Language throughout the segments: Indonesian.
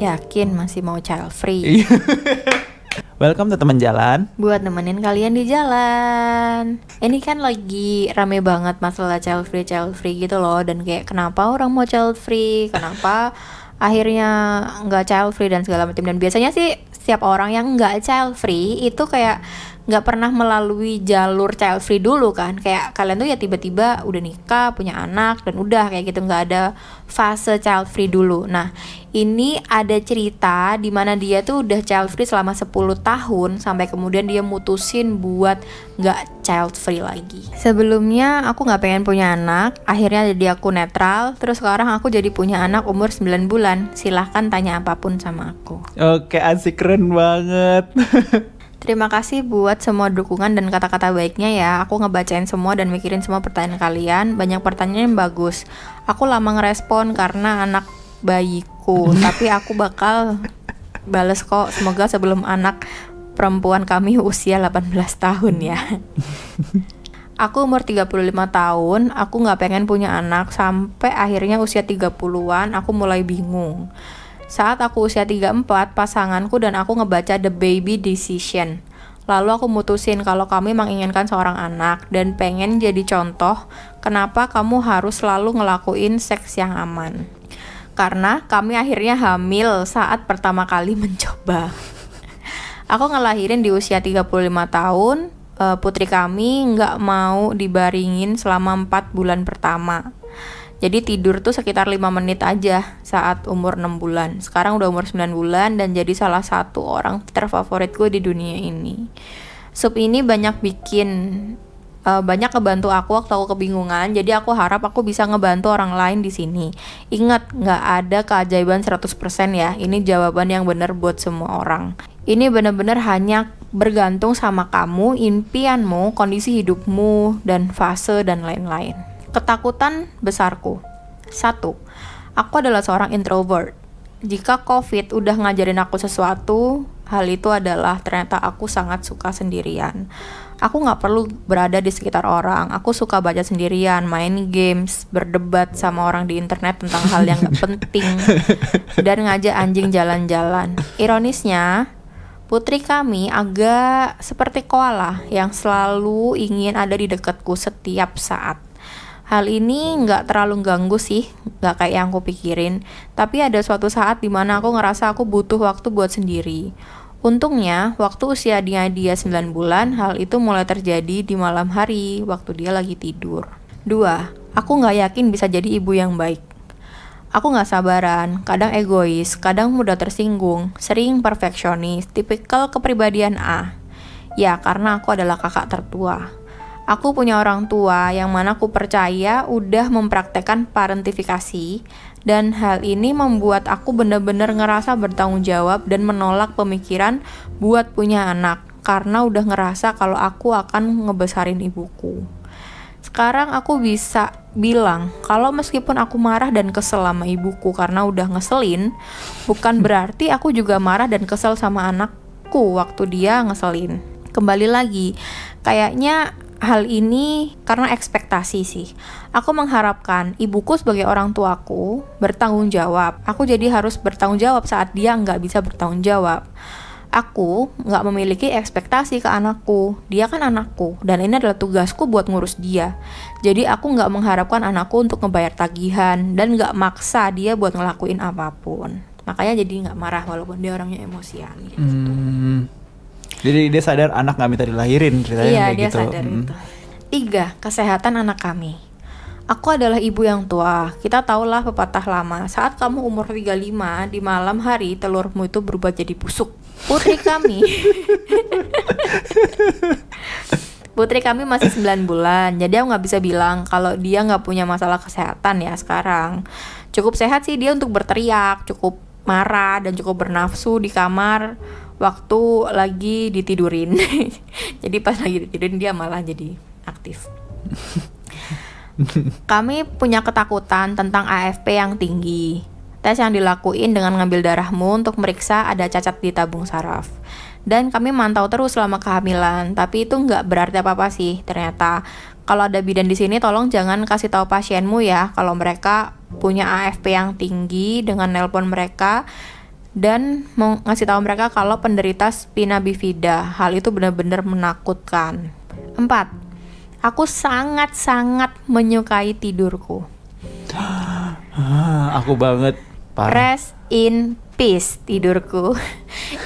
Yakin masih mau child free? Welcome to teman jalan. Buat nemenin kalian di jalan. Ini kan lagi rame banget masalah child free gitu loh. Dan kayak kenapa orang mau child free, kenapa akhirnya nggak child free dan segala macam. Dan biasanya sih setiap orang yang nggak child free itu kayak nggak pernah melalui jalur child free dulu kan. Kayak kalian tuh ya tiba-tiba udah nikah, punya anak, dan udah kayak gitu, nggak ada fase child free dulu. Nah, ini ada cerita di mana dia tuh udah child free selama 10 tahun sampai kemudian dia mutusin buat nggak child free lagi. Sebelumnya aku nggak pengen punya anak, akhirnya jadi aku netral, terus sekarang aku jadi punya anak umur 9 bulan. Silahkan tanya apapun sama aku. Oke, asik, keren banget. Terima kasih buat semua dukungan dan kata-kata baiknya ya. Aku ngebacain semua dan mikirin semua pertanyaan kalian. Banyak pertanyaan yang bagus. Aku lama ngerespon karena anak bayiku, tapi aku bakal bales kok. Semoga sebelum anak perempuan kami usia 18 tahun ya. Aku umur 35 tahun, aku gak pengen punya anak. Sampai akhirnya usia 30-an aku mulai bingung. Saat aku usia 34, pasanganku dan aku ngebaca The Baby Decision. Lalu aku mutusin kalau kami menginginkan seorang anak dan pengen jadi contoh kenapa kamu harus selalu ngelakuin seks yang aman. Karena kami akhirnya hamil saat pertama kali mencoba. Aku ngelahirin di usia 35 tahun, putri kami nggak mau dibaringin selama 4 bulan pertama. Jadi tidur tuh sekitar 5 menit aja saat umur 6 bulan. Sekarang udah umur 9 bulan dan jadi salah satu orang terfavoritku di dunia ini. Sup ini banyak ngebantu aku waktu aku kebingungan. Jadi aku harap aku bisa ngebantu orang lain di sini. Ingat, nggak ada keajaiban 100% ya. Ini jawaban yang benar buat semua orang. Ini benar-benar hanya bergantung sama kamu, impianmu, kondisi hidupmu, dan fase dan lain-lain. Ketakutan besarku. 1. Aku adalah seorang introvert. Jika COVID udah ngajarin aku sesuatu, hal itu adalah ternyata aku sangat suka sendirian. Aku gak perlu berada di sekitar orang. Aku suka baca sendirian, main games, berdebat sama orang di internet tentang hal yang gak penting, dan ngajak anjing jalan-jalan. Ironisnya, putri kami agak seperti koala yang selalu ingin ada di dekatku setiap saat. Hal ini nggak terlalu ganggu sih, nggak kayak yang aku pikirin. Tapi ada suatu saat dimana aku ngerasa aku butuh waktu buat sendiri. Untungnya, waktu usia dia 9 bulan, hal itu mulai terjadi di malam hari, waktu dia lagi tidur. 2. Aku nggak yakin bisa jadi ibu yang baik. Aku nggak sabaran, kadang egois, kadang mudah tersinggung, sering perfeksionis, tipikal kepribadian A. Ya, karena aku adalah kakak tertua. Aku punya orang tua yang mana aku percaya udah mempraktekkan parentifikasi, dan hal ini membuat aku benar-benar ngerasa bertanggung jawab dan menolak pemikiran buat punya anak karena udah ngerasa kalau aku akan ngebesarin ibuku. Sekarang aku bisa bilang kalau meskipun aku marah dan kesel sama ibuku karena udah ngeselin, bukan berarti aku juga marah dan kesel sama anakku waktu dia ngeselin. Kembali lagi, kayaknya hal ini karena ekspektasi sih. Aku mengharapkan ibuku sebagai orang tuaku bertanggung jawab. Aku jadi harus bertanggung jawab saat dia nggak bisa bertanggung jawab. Aku nggak memiliki ekspektasi ke anakku. Dia kan anakku, dan ini adalah tugasku buat ngurus dia. Jadi aku nggak mengharapkan anakku untuk ngebayar tagihan dan nggak maksa dia buat ngelakuin apapun. Makanya jadi nggak marah walaupun dia orangnya emosian gitu. Jadi dia sadar anak gak minta dilahirin, ceritanya iya, kayak dia gitu. Sadar itu. 3. Kesehatan anak kami. Aku adalah ibu yang tua. Kita tahulah pepatah lama, saat kamu umur 35, di malam hari telurmu itu berubah jadi busuk. Putri kami masih 9 bulan. Jadi aku gak bisa bilang kalau dia gak punya masalah kesehatan ya sekarang. Cukup sehat sih dia untuk berteriak, cukup marah, dan cukup bernafsu di kamar waktu lagi ditidurin. Jadi pas lagi ditidurin dia malah jadi aktif. Kami punya ketakutan tentang AFP yang tinggi. Tes yang dilakuin dengan ngambil darahmu untuk meriksa ada cacat di tabung saraf. Dan kami mantau terus selama kehamilan, tapi itu nggak berarti apa-apa sih ternyata. Kalau ada bidan di sini tolong jangan kasih tahu pasienmu ya kalau mereka punya AFP yang tinggi dengan nelpon mereka dan mau ngasih tahu mereka kalau penderita spina bifida. Hal itu benar-benar menakutkan. 4. Aku sangat-sangat menyukai tidurku. Aku banget. Parah. Rest in peace tidurku.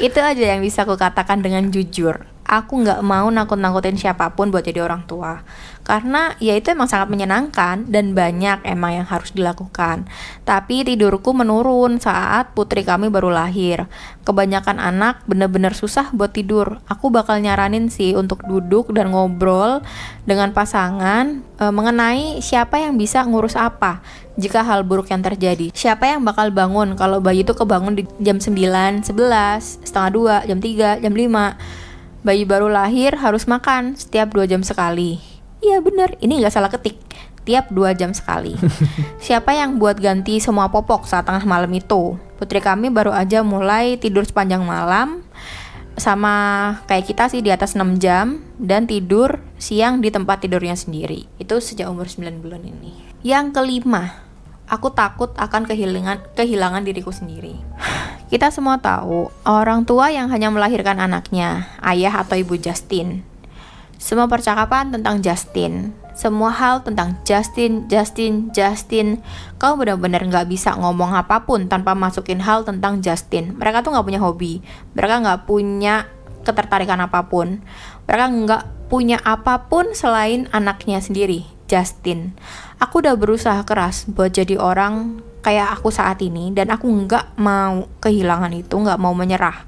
Itu aja yang bisa aku katakan dengan jujur. Aku nggak mau nakut-nakutin siapapun buat jadi orang tua. Karena ya itu emang sangat menyenangkan dan banyak emang yang harus dilakukan. Tapi tidurku menurun saat putri kami baru lahir. Kebanyakan anak bener-bener susah buat tidur. Aku bakal nyaranin sih untuk duduk dan ngobrol dengan pasangan mengenai siapa yang bisa ngurus apa jika hal buruk yang terjadi. Siapa yang bakal bangun kalau bayi itu kebangun di jam 9, 11, setengah 2, jam 3, jam 5. Bayi baru lahir harus makan setiap 2 jam sekali. Iya bener, ini gak salah ketik. Tiap 2 jam sekali. Siapa yang buat ganti semua popok saat tengah malam itu? Putri kami baru aja mulai tidur sepanjang malam. Sama kayak kita sih, di atas 6 jam. Dan tidur siang di tempat tidurnya sendiri. Itu sejak umur 9 bulan ini. Yang kelima, aku takut akan kehilangan diriku sendiri. Kita semua tahu, orang tua yang hanya melahirkan anaknya, ayah atau ibu Justin. Semua percakapan tentang Justin, semua hal tentang Justin. Kau benar-benar gak bisa ngomong apapun tanpa masukin hal tentang Justin. Mereka tuh gak punya hobi, mereka gak punya ketertarikan apapun. Mereka gak punya apapun selain anaknya sendiri, Justin. Aku udah berusaha keras buat jadi orang kayak aku saat ini, dan aku nggak mau kehilangan itu, nggak mau menyerah.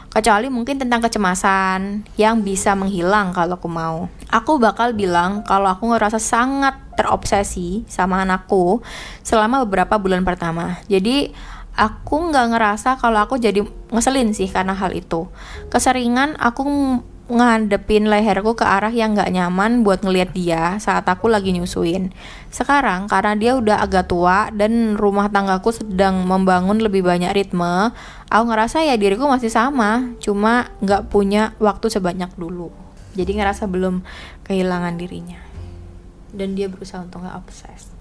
Kecuali mungkin tentang kecemasan yang bisa menghilang kalau aku mau. Aku bakal bilang kalau aku ngerasa sangat terobsesi sama anakku selama beberapa bulan pertama. Jadi aku nggak ngerasa kalau aku jadi ngeselin sih karena hal itu. Keseringan aku ngadepin leherku ke arah yang gak nyaman buat ngelihat dia saat aku lagi nyusuin. Sekarang karena dia udah agak tua dan rumah tanggaku sedang membangun lebih banyak ritme, aku ngerasa ya diriku masih sama, cuma gak punya waktu sebanyak dulu. Jadi ngerasa belum kehilangan dirinya. Dan dia berusaha untuk gak obses.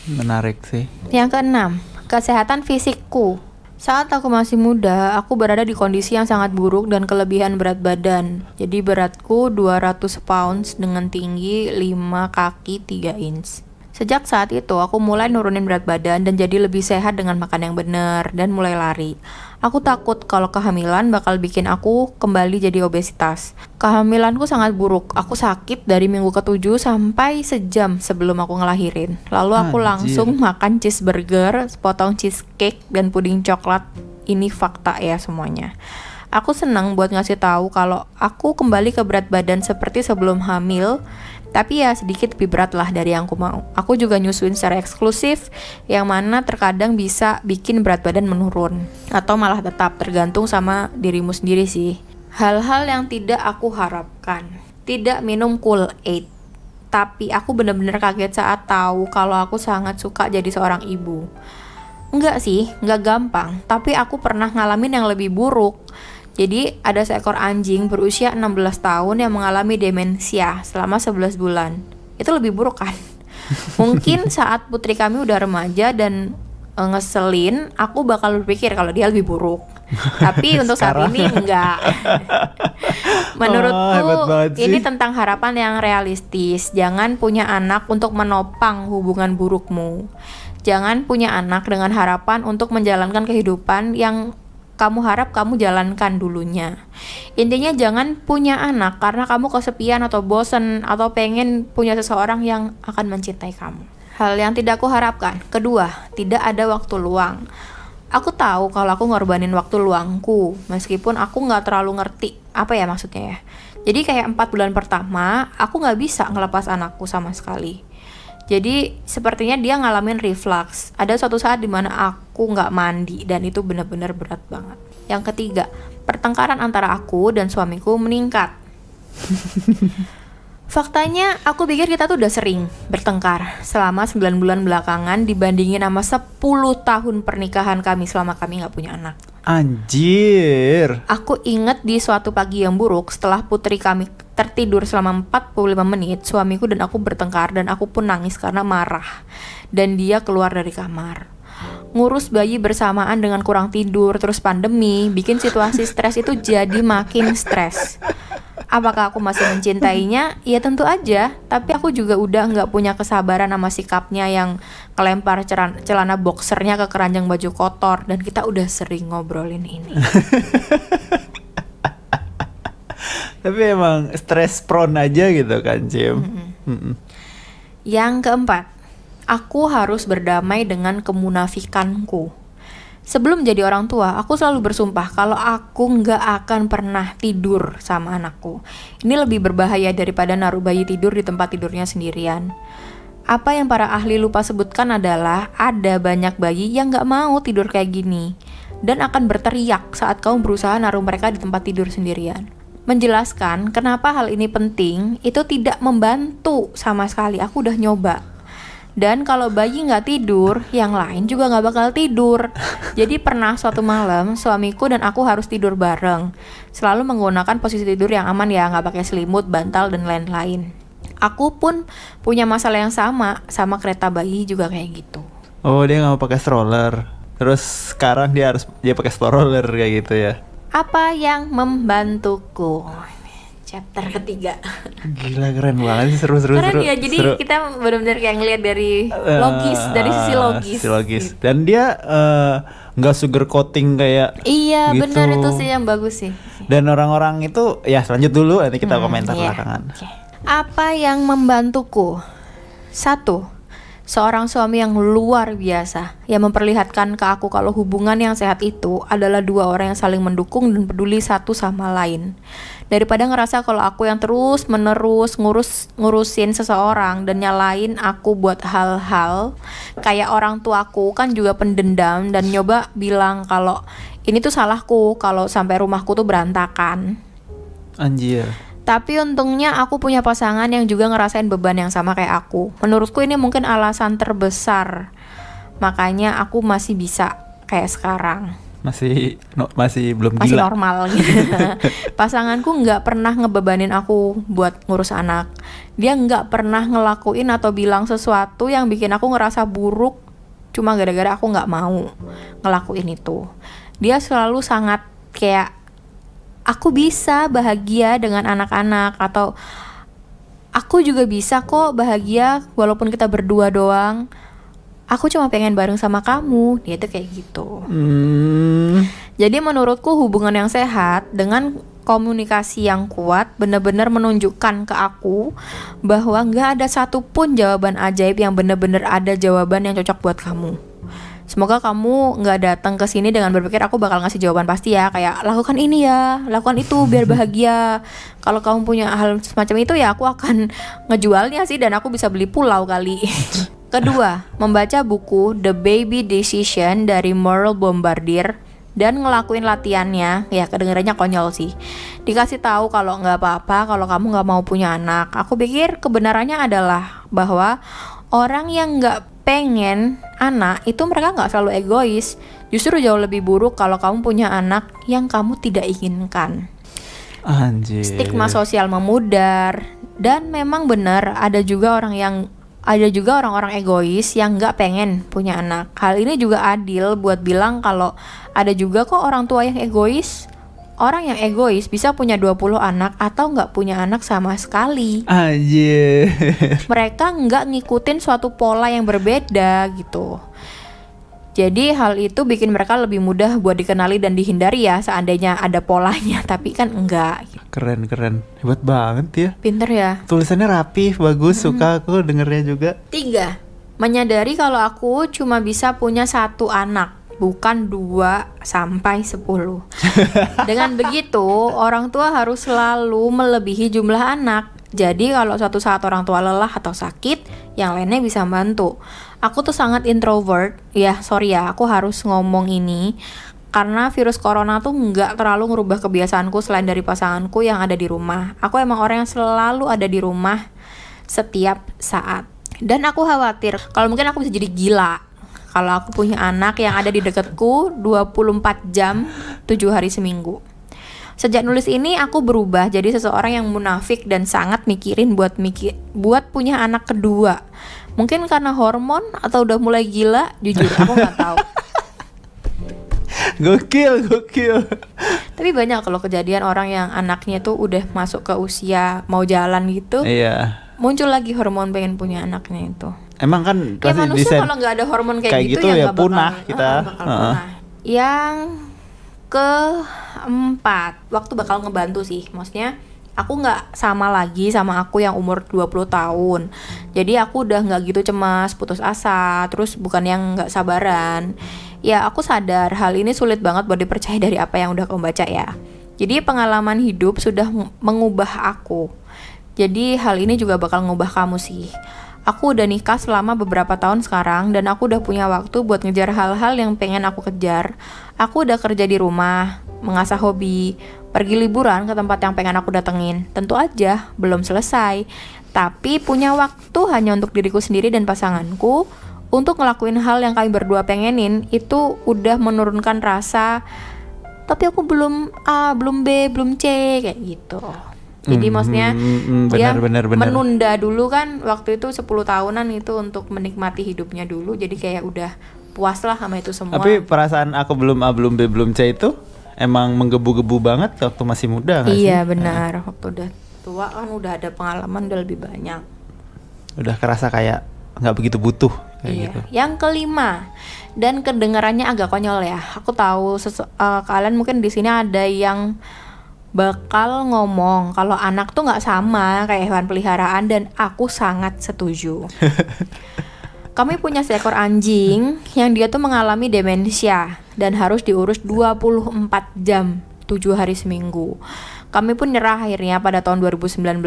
Menarik sih. Yang keenam, kesehatan fisikku. Saat aku masih muda, aku berada di kondisi yang sangat buruk dan kelebihan berat badan. Jadi beratku 200 pounds dengan tinggi 5 kaki 3 inch. Sejak saat itu, aku mulai nurunin berat badan dan jadi lebih sehat dengan makan yang benar dan mulai lari. Aku takut kalau kehamilan bakal bikin aku kembali jadi obesitas. Kehamilanku sangat buruk. Aku sakit dari minggu ke-7 sampai sejam sebelum aku ngelahirin. Lalu aku langsung makan cheeseburger, sepotong cheesecake, dan puding coklat. Ini fakta ya semuanya. Aku senang buat ngasih tahu kalau aku kembali ke berat badan seperti sebelum hamil. Tapi ya sedikit lebih berat lah dari yang aku mau. Aku juga nyusuin secara eksklusif, yang mana terkadang bisa bikin berat badan menurun. Atau malah tetap, tergantung sama dirimu sendiri sih. Hal-hal yang tidak aku harapkan. Tidak minum Kool-Aid. Tapi aku benar-benar kaget saat tahu kalau aku sangat suka jadi seorang ibu. Enggak sih, enggak gampang. Tapi aku pernah ngalamin yang lebih buruk. Jadi ada seekor anjing berusia 16 tahun yang mengalami demensia selama 11 bulan. Itu lebih buruk kan? Mungkin saat putri kami udah remaja dan ngeselin, aku bakal berpikir kalau dia lebih buruk. Tapi untuk saat ini enggak. Menurutku ini tentang harapan yang realistis. Jangan punya anak untuk menopang hubungan burukmu. Jangan punya anak dengan harapan untuk menjalankan kehidupan yang kamu harap kamu jalankan dulunya. Intinya jangan punya anak karena kamu kesepian atau bosen atau pengen punya seseorang yang akan mencintai kamu. Hal yang tidak aku harapkan. Kedua, tidak ada waktu luang. Aku tahu kalau aku ngorbanin waktu luangku, meskipun aku gak terlalu ngerti apa ya maksudnya ya. Jadi kayak 4 bulan pertama, aku gak bisa ngelepas anakku sama sekali. Jadi sepertinya dia ngalamin reflux. Ada suatu saat dimana aku gak mandi dan itu benar-benar berat banget. Yang ketiga, pertengkaran antara aku dan suamiku meningkat. Faktanya aku pikir kita tuh udah sering bertengkar selama 9 bulan belakangan dibandingin sama 10 tahun pernikahan kami selama kami gak punya anak. Anjir. Aku inget di suatu pagi yang buruk setelah putri kami tertidur selama 45 menit, suamiku dan aku bertengkar dan aku pun nangis karena marah. Dan dia keluar dari kamar. ngurus bayi bersamaan dengan kurang tidur, terus pandemi, bikin situasi stres itu jadi makin stres. Apakah aku masih mencintainya? Ya tentu aja, tapi aku juga udah nggak punya kesabaran sama sikapnya yang kelempar celana boxernya ke keranjang baju kotor, dan kita udah sering ngobrolin ini. Tapi emang stress prone aja gitu kan, Cim. Yang keempat, aku harus berdamai dengan kemunafikanku. Sebelum jadi orang tua, aku selalu bersumpah kalau aku nggak akan pernah tidur sama anakku. Ini lebih berbahaya daripada naruh bayi tidur di tempat tidurnya sendirian. Apa yang para ahli lupa sebutkan adalah ada banyak bayi yang nggak mau tidur kayak gini dan akan berteriak saat kamu berusaha naruh mereka di tempat tidur sendirian. Menjelaskan kenapa hal ini penting itu tidak membantu sama sekali. Aku udah nyoba. Dan kalau bayi nggak tidur, yang lain juga nggak bakal tidur. Jadi pernah suatu malam suamiku dan aku harus tidur bareng. Selalu menggunakan posisi tidur yang aman ya, nggak pakai selimut, bantal dan lain-lain. Aku pun punya masalah yang sama kereta bayi juga kayak gitu. Oh, dia nggak mau pakai stroller. Terus sekarang dia pakai stroller kayak gitu ya. Apa yang membantuku? Chapter ketiga. Gila, keren banget sih, seru. Keren ya, jadi seru. kita benar-benar kayak ngelihat dari logis, dari sisi logis. Sisi logis. Dan dia nggak sugar coating kayak Iya, gitu. benar, itu sih yang bagus sih. Dan orang-orang itu, ya lanjut dulu, nanti kita komentar Iya. belakangan. Oke. Apa yang membantuku? 1. Seorang suami yang luar biasa, yang memperlihatkan ke aku kalau hubungan yang sehat itu adalah dua orang yang saling mendukung dan peduli satu sama lain. Daripada ngerasa kalau aku yang terus menerus ngurusin seseorang dan nyalain aku buat hal-hal kayak orang tuaku kan juga pendendam dan nyoba bilang kalau ini tuh salahku kalau sampai rumahku tuh berantakan. Anjir. Tapi untungnya aku punya pasangan yang juga ngerasain beban yang sama kayak aku. Menurutku ini mungkin alasan terbesar makanya aku masih bisa kayak sekarang. Masih belum Masih gila. normal gitu. Pasanganku nggak pernah ngebebanin aku buat ngurus anak. Dia nggak pernah ngelakuin atau bilang sesuatu yang bikin aku ngerasa buruk cuma gara-gara aku nggak mau ngelakuin itu. Dia selalu sangat kayak, aku bisa bahagia dengan anak-anak, atau aku juga bisa kok bahagia walaupun kita berdua doang. Aku cuma pengen bareng sama kamu. Dia tuh kayak gitu. Jadi menurutku hubungan yang sehat dengan komunikasi yang kuat benar-benar menunjukkan ke aku bahwa nggak ada satupun jawaban ajaib yang benar-benar ada jawaban yang cocok buat kamu. Semoga kamu nggak datang ke sini dengan berpikir aku bakal ngasih jawaban pasti ya, kayak lakukan ini ya, lakukan itu biar bahagia. Kalau kamu punya hal semacam itu ya aku akan ngejualnya sih, dan aku bisa beli pulau kali. Kedua, membaca buku The Baby Decision dari Merle Bombardier dan ngelakuin latihannya. Ya kedengarannya konyol sih. Dikasih tahu kalau nggak apa-apa kalau kamu nggak mau punya anak. Aku pikir kebenarannya adalah bahwa orang yang nggak pengen anak itu mereka nggak selalu egois. Justru jauh lebih buruk kalau kamu punya anak yang kamu tidak inginkan. Anjir. Stigma sosial memudar, dan memang benar ada juga orang-orang egois yang nggak pengen punya anak. Hal ini juga adil buat bilang kalau ada juga kok orang tua yang egois. Orang yang egois bisa punya 20 anak atau nggak punya anak sama sekali. Anjir. Mereka nggak ngikutin suatu pola yang berbeda gitu. Jadi hal itu bikin mereka lebih mudah buat dikenali dan dihindari ya seandainya ada polanya. Tapi kan enggak. Keren. Hebat banget ya. Pinter ya. Tulisannya rapi, bagus, suka aku dengernya juga. 3. Menyadari kalau aku cuma bisa punya 1 anak, bukan 2 sampai 10. Dengan begitu, orang tua harus selalu melebihi jumlah anak. Jadi kalau suatu saat orang tua lelah atau sakit, yang lainnya bisa bantu. Aku tuh sangat introvert. Ya, sorry ya, aku harus ngomong ini karena virus corona tuh nggak terlalu ngerubah kebiasaanku selain dari pasanganku yang ada di rumah. Aku emang orang yang selalu ada di rumah setiap saat. Dan aku khawatir kalau mungkin aku bisa jadi gila kalau aku punya anak yang ada di dekatku 24 jam 7 hari seminggu. Sejak nulis ini aku berubah jadi seseorang yang munafik dan sangat mikirin buat punya anak kedua. Mungkin karena hormon atau udah mulai gila, jujur aku nggak tahu. Gokil. Tapi banyak kalau kejadian orang yang anaknya tuh udah masuk ke usia mau jalan gitu. Iya. Muncul lagi hormon pengen punya anaknya itu. Emang kan Ya pasti manusia desain kalau nggak ada hormon kayak gitu ya nggak punah bakal, kita. bakal punah. Yang keempat, waktu bakal ngebantu sih. Maksudnya aku nggak sama lagi sama aku yang umur 20 tahun. Jadi aku udah nggak gitu cemas, putus asa, terus bukan yang nggak sabaran. Ya aku sadar hal ini sulit banget buat dipercaya dari apa yang udah kamu baca ya. Jadi pengalaman hidup sudah mengubah aku. Jadi hal ini juga bakal ngubah kamu sih. Aku udah nikah selama beberapa tahun sekarang dan aku udah punya waktu buat ngejar hal-hal yang pengen aku kejar. Aku udah kerja di rumah, mengasah hobi, pergi liburan ke tempat yang pengen aku datengin. Tentu aja belum selesai, tapi punya waktu hanya untuk diriku sendiri dan pasanganku untuk ngelakuin hal yang kami berdua pengenin. Itu udah menurunkan rasa tapi aku belum A, belum B, belum C kayak gitu. Jadi maksudnya dia benar. menunda dulu kan waktu itu 10 tahunan itu untuk menikmati hidupnya dulu. Jadi kayak udah puas lah sama itu semua. Tapi perasaan aku belum A, belum B, belum C itu emang menggebu-gebu banget waktu masih muda gak sih? Iya benar. Waktu udah tua kan udah ada pengalaman udah lebih banyak. Udah kerasa kayak nggak begitu butuh kayak Iya. gitu. Yang kelima, dan kedengarannya agak konyol ya. Aku tahu kalian mungkin di sini ada yang bakal ngomong kalau anak tuh nggak sama kayak hewan peliharaan, dan aku sangat setuju. Kami punya seekor anjing yang dia tuh mengalami demensia dan harus diurus 24 jam, 7 hari seminggu. Kami pun nyerah akhirnya pada tahun 2019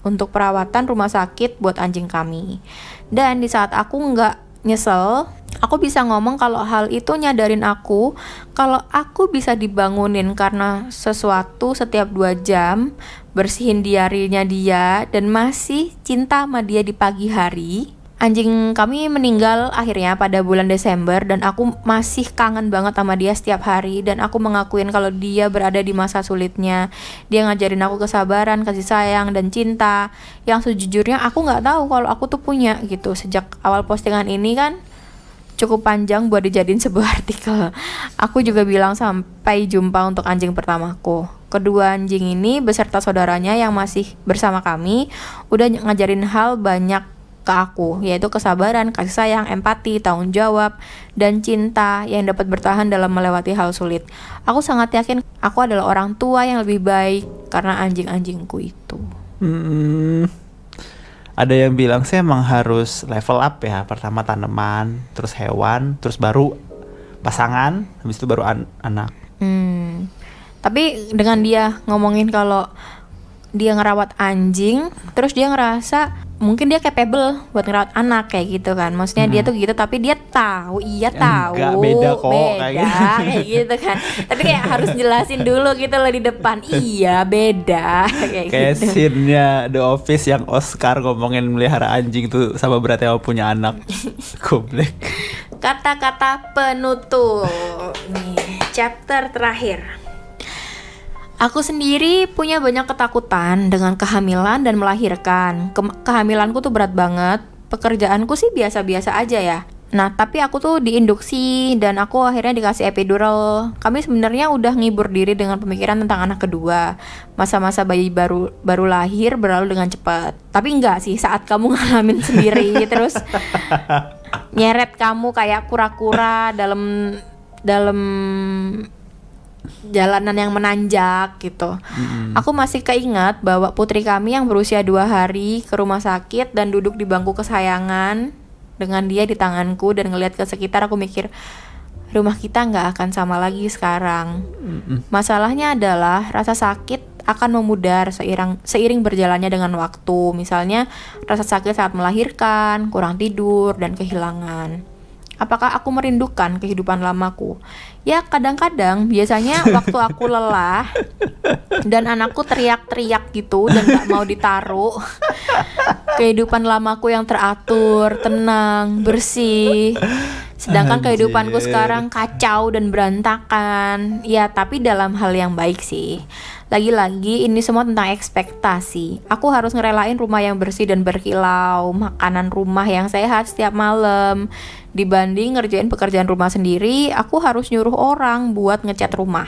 untuk perawatan rumah sakit buat anjing kami. Dan di saat aku nggak nyesel, aku bisa ngomong kalau hal itu nyadarin aku kalau aku bisa dibangunin karena sesuatu setiap 2 jam, bersihin diarinya dia, dan masih cinta sama dia di pagi hari. Anjing kami meninggal akhirnya pada bulan Desember dan aku masih kangen banget sama dia setiap hari, dan aku mengakuin kalau dia berada di masa sulitnya. Dia ngajarin aku kesabaran, kasih sayang, dan cinta yang sejujurnya aku nggak tahu kalau aku tuh punya gitu. Sejak awal postingan ini kan cukup panjang buat dijadiin sebuah artikel. Aku juga bilang sampai jumpa untuk anjing pertamaku. Kedua anjing ini beserta saudaranya yang masih bersama kami udah ngajarin hal banyak ke aku, yaitu kesabaran, kasih sayang, empati, tanggung jawab, dan cinta yang dapat bertahan dalam melewati hal sulit. Aku sangat yakin aku adalah orang tua yang lebih baik karena anjing-anjingku itu. Ada yang bilang sih emang harus level up ya. Pertama tanaman, terus hewan, terus baru pasangan, habis itu baru anak. Tapi dengan dia ngomongin kalau dia ngerawat anjing, terus dia ngerasa mungkin dia capable buat ngerawat anak kayak gitu kan. Maksudnya dia tuh gitu, tapi dia tahu, tahu. Enggak, beda kok kayak gitu kan. Tapi kayak harus jelasin dulu gitu loh di depan. Iya, beda kayak Kayak gitu. scene-nya The Office yang Oscar ngomongin melihara anjing tuh sama beratnya mau punya anak. Goblek. Kata-kata penutup. Nih, chapter terakhir. Aku sendiri punya banyak ketakutan dengan kehamilan dan melahirkan. Kehamilanku tuh berat banget. Pekerjaanku sih biasa-biasa aja ya. Nah, tapi aku tuh diinduksi dan aku akhirnya dikasih epidural. Kami sebenarnya udah ngibur diri dengan pemikiran tentang anak kedua. Masa-masa bayi baru lahir berlalu dengan cepat. Tapi enggak sih, saat kamu ngalamin sendiri terus nyeret kamu kayak kura-kura dalam jalanan yang menanjak gitu. Aku masih keingat bahwa putri kami yang berusia 2 hari ke rumah sakit dan duduk di bangku kesayangan dengan dia di tanganku, dan ngeliat ke sekitar aku mikir rumah kita nggak akan sama lagi sekarang. Masalahnya adalah rasa sakit akan memudar seiring berjalannya dengan waktu. Misalnya rasa sakit saat melahirkan, kurang tidur, dan kehilangan. Apakah aku merindukan kehidupan lamaku? Ya kadang-kadang, biasanya waktu aku lelah dan anakku teriak-teriak gitu dan gak mau ditaruh. Kehidupan lamaku yang teratur, tenang, bersih, Sedangkan Anjir. kehidupanku sekarang kacau dan berantakan. Ya, tapi dalam hal yang baik sih. Lagi-lagi ini semua tentang ekspektasi. Aku harus ngerelain rumah yang bersih dan berkilau, makanan rumah yang sehat setiap malam. Dibanding ngerjain pekerjaan rumah sendiri, aku harus nyuruh orang buat ngecat rumah.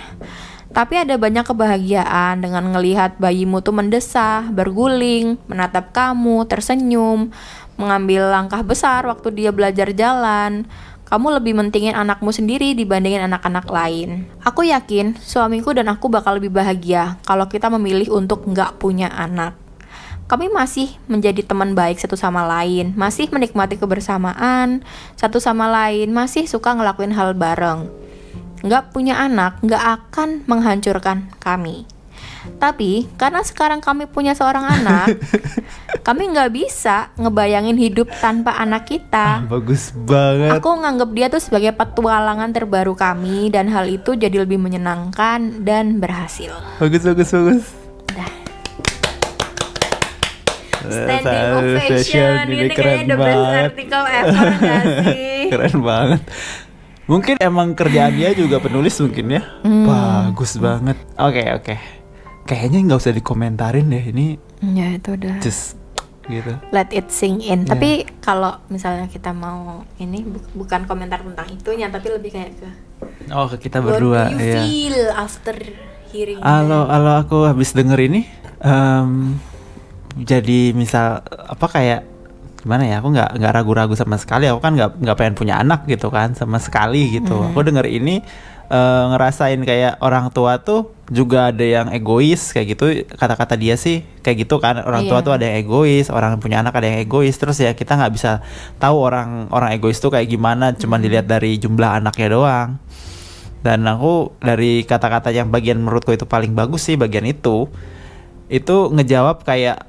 Tapi ada banyak kebahagiaan dengan ngelihat bayimu tuh mendesah, berguling, menatap kamu, tersenyum, mengambil langkah besar waktu dia belajar jalan. Kamu lebih mentingin anakmu sendiri dibandingin anak-anak lain. Aku yakin suamiku dan aku bakal lebih bahagia kalau kita memilih untuk nggak punya anak. Kami masih menjadi teman baik satu sama lain, masih menikmati kebersamaan satu sama lain, masih suka ngelakuin hal bareng. Nggak punya anak nggak akan menghancurkan kami. Tapi karena sekarang kami punya seorang anak, kami nggak bisa ngebayangin hidup tanpa anak kita. Bagus banget. Aku nganggep dia tuh sebagai petualangan terbaru kami, dan hal itu jadi lebih menyenangkan dan berhasil. Bagus. Dah. Standing ovation, ini kayaknya the best artikel ever gak sih? Keren banget. Mungkin emang kerjaan dia juga penulis mungkin ya. Bagus banget. Oke. Kayaknya nggak usah dikomentarin deh ini. Ya itu udah. Just gitu. Let it sink in. Yeah. Tapi kalau misalnya kita mau ini bukan komentar tentang itunya, tapi lebih kayak ke Oh, ke kita berdua. what do you Ya. feel after hearing Halo, aku habis denger ini. Jadi misal apa kayak gimana ya? Aku nggak ragu-ragu sama sekali. Aku kan nggak pengen punya anak gitu kan sama sekali gitu. Aku denger ini ngerasain kayak orang tua tuh juga ada yang egois kayak gitu, kata-kata dia sih kayak gitu kan, orang tua tuh ada yang egois, orang yang punya anak ada yang egois, terus ya kita nggak bisa tahu orang egois tuh kayak gimana, cuman dilihat dari jumlah anaknya doang. Dan aku dari kata-kata yang bagian menurutku itu paling bagus sih bagian itu ngejawab kayak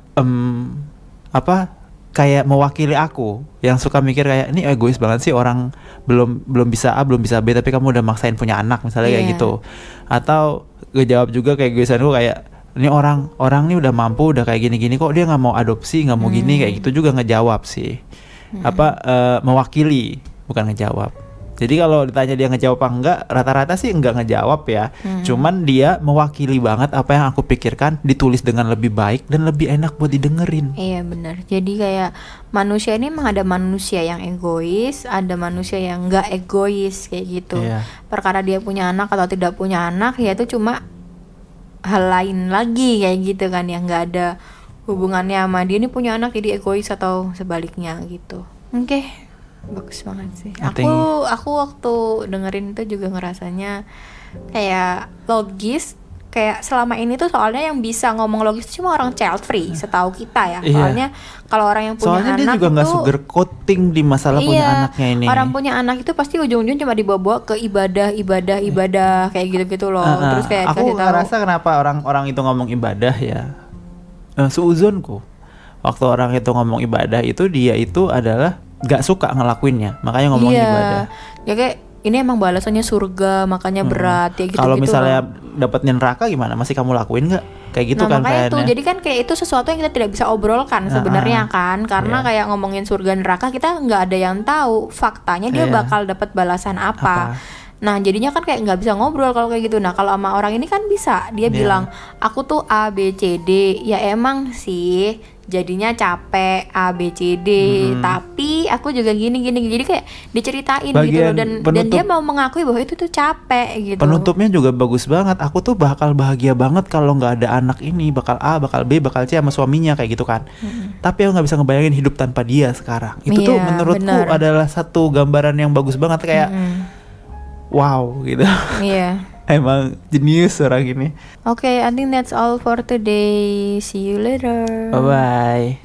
kayak mewakili aku yang suka mikir kayak ini egois banget sih, orang belum bisa A belum bisa B tapi kamu udah maksain punya anak misalnya kayak gitu. Atau ngejawab juga kayak egoisanku kayak ini orang nih udah mampu udah kayak gini-gini kok dia nggak mau adopsi, nggak mau gini, kayak gitu juga ngejawab sih. Mewakili bukan ngejawab. Jadi kalau ditanya dia ngejawab apa enggak, rata-rata sih enggak ngejawab ya. Cuman dia mewakili banget apa yang aku pikirkan, ditulis dengan lebih baik dan lebih enak buat didengerin. Iya benar. Jadi kayak manusia ini emang ada manusia yang egois, ada manusia yang nggak egois kayak gitu. Iya. Perkara dia punya anak atau tidak punya anak ya itu cuma hal lain lagi kayak gitu kan, yang nggak ada hubungannya sama dia ini punya anak jadi egois atau sebaliknya gitu. Oke. Bagus banget sih. Aku waktu dengerin itu juga ngerasanya kayak logis. Kayak selama ini tuh soalnya yang bisa ngomong logis cuma orang child free setahu kita ya. Iya. Soalnya kalau orang yang punya Soalnya anak dia juga nggak itu sugar coating di masalah punya anaknya ini. Orang punya anak itu pasti ujung-ujung cuma dibawa ke ibadah kayak gitu-gitu loh. Terus kayak aku kasih tahu. ngerasa kenapa orang itu ngomong ibadah ya. Suuzonku. Waktu orang itu ngomong ibadah itu dia itu adalah gak suka ngelakuinnya, makanya ngomongin ibadah. Ya kayak ini emang balasannya surga, makanya berat ya gitu. Kalau misalnya dapatnya neraka gimana? Masih kamu lakuin nggak? Kayak gitu kan makanya itu. kayaknya. Jadi kan kayak itu sesuatu yang kita tidak bisa obrolkan sebenarnya kan, karena kayak ngomongin surga neraka kita nggak ada yang tahu faktanya dia bakal dapat balasan apa. Nah jadinya kan kayak nggak bisa ngobrol kalau kayak gitu. Nah kalau sama orang ini kan bisa, dia bilang aku tuh A B C D. Ya emang sih jadinya capek A B C D, tapi aku juga gini jadi kayak diceritain gitu loh, dan dia mau mengakui bahwa itu tuh capek gitu. Penutupnya juga bagus banget. Aku tuh bakal bahagia banget kalau nggak ada anak ini, bakal A, bakal B, bakal C sama suaminya kayak gitu kan. Tapi aku nggak bisa ngebayangin hidup tanpa dia sekarang. Itu tuh menurutku adalah satu gambaran yang bagus banget, kayak wow gitu. Iya. Emang jenius orang ini. Okay, I think that's all for today. See you later. Bye-bye.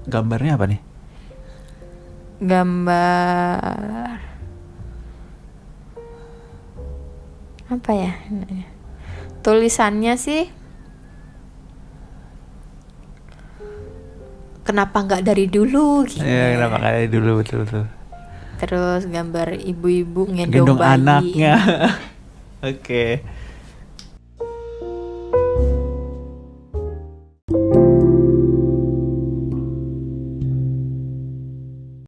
Gambarnya apa nih? Gambar apa ya? Tulisannya sih kenapa nggak dari dulu gitu. Ya, kenapa nggak dari dulu, betul. Terus gambar ibu-ibu gendong bayi. anaknya. Oke.